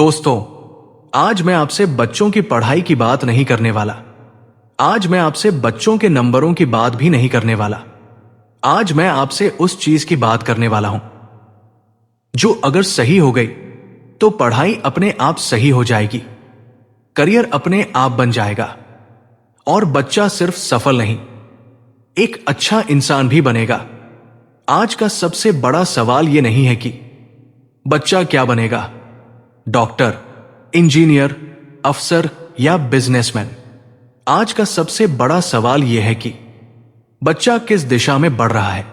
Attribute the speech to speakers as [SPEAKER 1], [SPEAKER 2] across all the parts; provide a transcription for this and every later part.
[SPEAKER 1] दोस्तों, आज मैं आपसे बच्चों की पढ़ाई की बात नहीं करने वाला। आज मैं आपसे बच्चों के नंबरों की बात भी नहीं करने वाला। आज मैं आपसे उस चीज की बात करने वाला हूं जो अगर सही हो गई तो पढ़ाई अपने आप सही हो जाएगी, करियर अपने आप बन जाएगा और बच्चा सिर्फ सफल नहीं, एक अच्छा इंसान भी बनेगा। आज का सबसे बड़ा सवाल यह नहीं है कि बच्चा क्या बनेगा, डॉक्टर, इंजीनियर, अफसर या बिजनेसमैन। आज का सबसे बड़ा सवाल यह है कि बच्चा किस दिशा में बढ़ रहा है,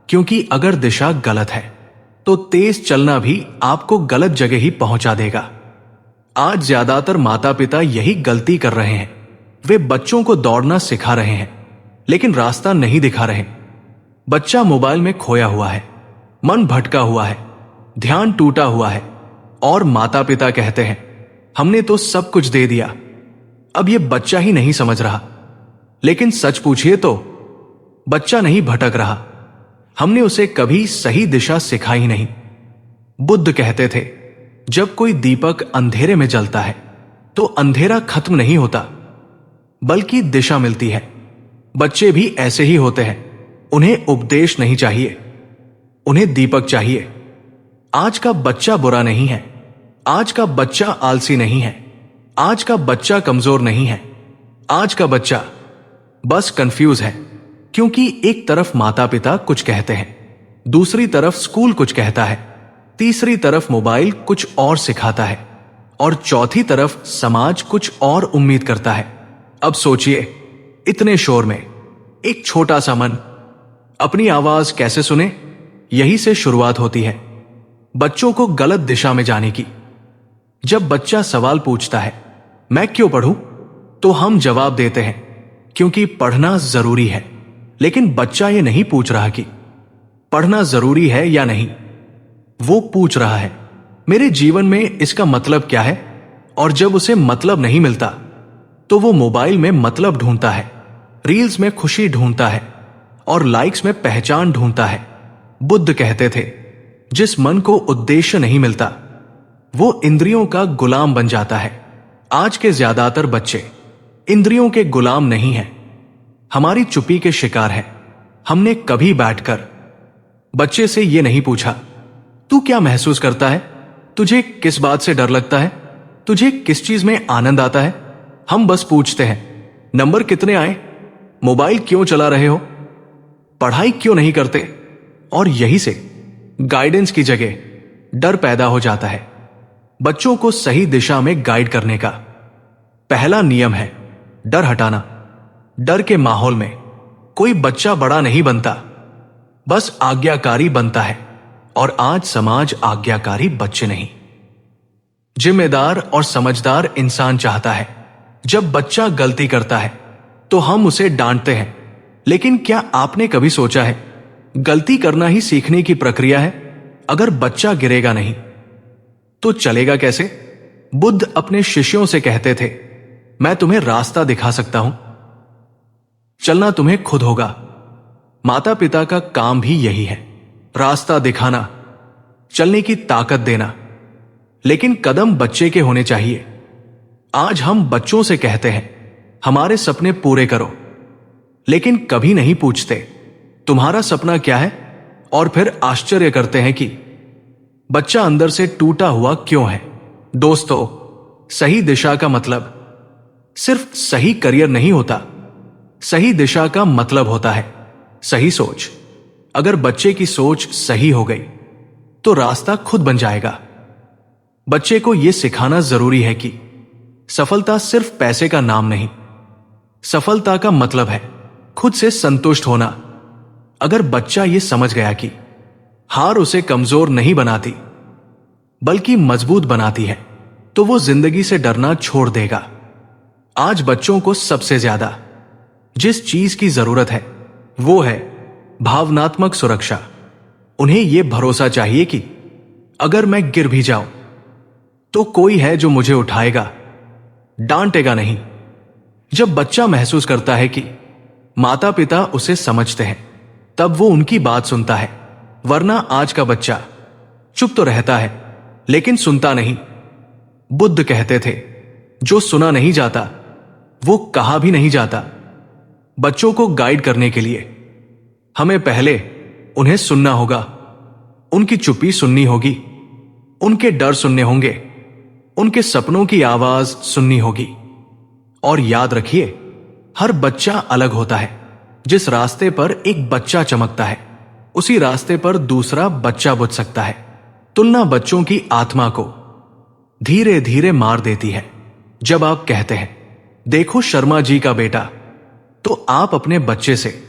[SPEAKER 1] क्योंकि अगर दिशा गलत है तो तेज चलना भी आपको गलत जगह ही पहुंचा देगा। आज ज्यादातर माता पिता यही गलती कर रहे हैं। वे बच्चों को दौड़ना सिखा रहे हैं लेकिन रास्ता नहीं दिखा रहे। बच्चा मोबाइल में खोया हुआ है, मन भटका हुआ है, ध्यान टूटा हुआ है और माता पिता कहते हैं हमने तो सब कुछ दे दिया, अब ये बच्चा ही नहीं समझ रहा। लेकिन सच पूछिए तो बच्चा नहीं भटक रहा, हमने उसे कभी सही दिशा सिखाई नहीं। बुद्ध कहते थे जब कोई दीपक अंधेरे में जलता है तो अंधेरा खत्म नहीं होता बल्कि दिशा मिलती है। बच्चे भी ऐसे ही होते हैं, उन्हें उपदेश नहीं चाहिए, उन्हें दीपक चाहिए। आज का बच्चा बुरा नहीं है, आज का बच्चा आलसी नहीं है, आज का बच्चा कमजोर नहीं है। आज का बच्चा बस कंफ्यूज है, क्योंकि एक तरफ माता पिता कुछ कहते हैं, दूसरी तरफ स्कूल कुछ कहता है, तीसरी तरफ मोबाइल कुछ और सिखाता है और चौथी तरफ समाज कुछ और उम्मीद करता है। अब सोचिए, इतने शोर में एक छोटा सा मन अपनी आवाज कैसे सुने? यही से शुरुआत होती है बच्चों को गलत दिशा में जाने की। जब बच्चा सवाल पूछता है मैं क्यों पढ़ूं, तो हम जवाब देते हैं क्योंकि पढ़ना जरूरी है। लेकिन बच्चा ये नहीं पूछ रहा कि पढ़ना जरूरी है या नहीं, वो पूछ रहा है मेरे जीवन में इसका मतलब क्या है। और जब उसे मतलब नहीं मिलता तो वो मोबाइल में मतलब ढूंढता है, रील्स में खुशी ढूंढता है और लाइक्स में पहचान ढूंढता है। बुद्ध कहते थे जिस मन को उद्देश्य नहीं मिलता वो इंद्रियों का गुलाम बन जाता है। आज के ज्यादातर बच्चे इंद्रियों के गुलाम नहीं हैं, हमारी चुप्पी के शिकार हैं। हमने कभी बैठकर बच्चे से यह नहीं पूछा तू क्या महसूस करता है, तुझे किस बात से डर लगता है, तुझे किस चीज में आनंद आता है। हम बस पूछते हैं नंबर कितने आए, मोबाइल क्यों चला रहे हो, पढ़ाई क्यों नहीं करते। और यही से गाइडेंस की जगह डर पैदा हो जाता है। बच्चों को सही दिशा में गाइड करने का पहला नियम है डर हटाना। डर के माहौल में कोई बच्चा बड़ा नहीं बनता, बस आज्ञाकारी बनता है। और आज समाज आज्ञाकारी बच्चे नहीं, जिम्मेदार और समझदार इंसान चाहता है। जब बच्चा गलती करता है तो हम उसे डांटते हैं, लेकिन क्या आपने कभी सोचा है गलती करना ही सीखने की प्रक्रिया है। अगर बच्चा गिरेगा नहीं तो चलेगा कैसे? बुद्ध अपने शिष्यों से कहते थे मैं तुम्हें रास्ता दिखा सकता हूं, चलना तुम्हें खुद होगा। माता पिता का काम भी यही है, रास्ता दिखाना, चलने की ताकत देना। लेकिन कदम बच्चे के होने चाहिए। आज हम बच्चों से कहते हैं हमारे सपने पूरे करो, लेकिन कभी नहीं पूछते तुम्हारा सपना क्या है। और फिर आश्चर्य करते हैं कि बच्चा अंदर से टूटा हुआ क्यों है। दोस्तों, सही दिशा का मतलब सिर्फ सही करियर नहीं होता, सही दिशा का मतलब होता है सही सोच। अगर बच्चे की सोच सही हो गई तो रास्ता खुद बन जाएगा। बच्चे को यह सिखाना जरूरी है कि सफलता सिर्फ पैसे का नाम नहीं, सफलता का मतलब है खुद से संतुष्ट होना। अगर बच्चा यह समझ गया कि हार उसे कमजोर नहीं बनाती बल्कि मजबूत बनाती है, तो वो जिंदगी से डरना छोड़ देगा। आज बच्चों को सबसे ज्यादा जिस चीज की जरूरत है वो है भावनात्मक सुरक्षा। उन्हें यह भरोसा चाहिए कि अगर मैं गिर भी जाऊं तो कोई है जो मुझे उठाएगा, डांटेगा नहीं। जब बच्चा महसूस करता है कि माता पिता उसे समझते हैं, तब वो उनकी बात सुनता है। वरना आज का बच्चा चुप तो रहता है लेकिन सुनता नहीं। बुद्ध कहते थे, जो सुना नहीं जाता वो कहा भी नहीं जाता। बच्चों को गाइड करने के लिए हमें पहले उन्हें सुनना होगा, उनकी चुप्पी सुननी होगी, उनके डर सुनने होंगे, उनके सपनों की आवाज सुननी होगी। और याद रखिए, हर बच्चा अलग होता है। जिस रास्ते पर एक बच्चा चमकता है, उसी रास्ते पर दूसरा बच्चा बुझ सकता है। तुलना बच्चों की आत्मा को धीरे धीरे मार देती है। जब आप कहते हैं, देखो शर्मा जी का बेटा, तो आप अपने बच्चे से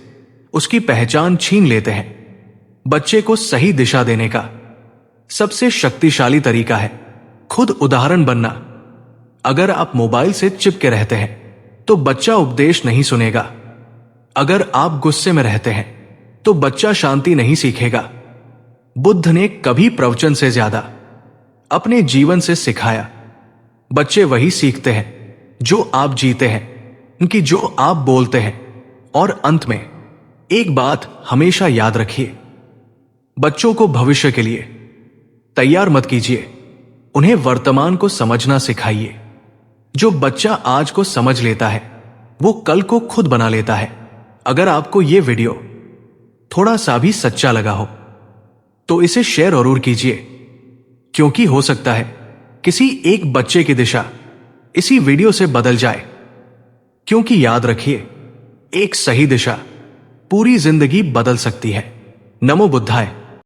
[SPEAKER 1] उसकी पहचान छीन लेते हैं। बच्चे को सही दिशा देने का सबसे शक्तिशाली तरीका है खुद उदाहरण बनना। अगर आप मोबाइल से चिपके रहते हैं तो बच्चा उपदेश नहीं सुनेगा। अगर आप गुस्से में रहते हैं तो बच्चा शांति नहीं सीखेगा। बुद्ध ने कभी प्रवचन से ज्यादा अपने जीवन से सिखाया। बच्चे वही सीखते हैं जो आप जीते हैं, उनकी जो आप बोलते हैं। और अंत में एक बात हमेशा याद रखिए, बच्चों को भविष्य के लिए तैयार मत कीजिए, उन्हें वर्तमान को समझना सिखाइए। जो बच्चा आज को समझ लेता है वो कल को खुद बना लेता है। अगर आपको यह वीडियो थोड़ा सा भी सच्चा लगा हो तो इसे शेयर जरूर कीजिए, क्योंकि हो सकता है किसी एक बच्चे की दिशा इसी वीडियो से बदल जाए। क्योंकि याद रखिए, एक सही दिशा पूरी जिंदगी बदल सकती है। नमो बुद्धाय।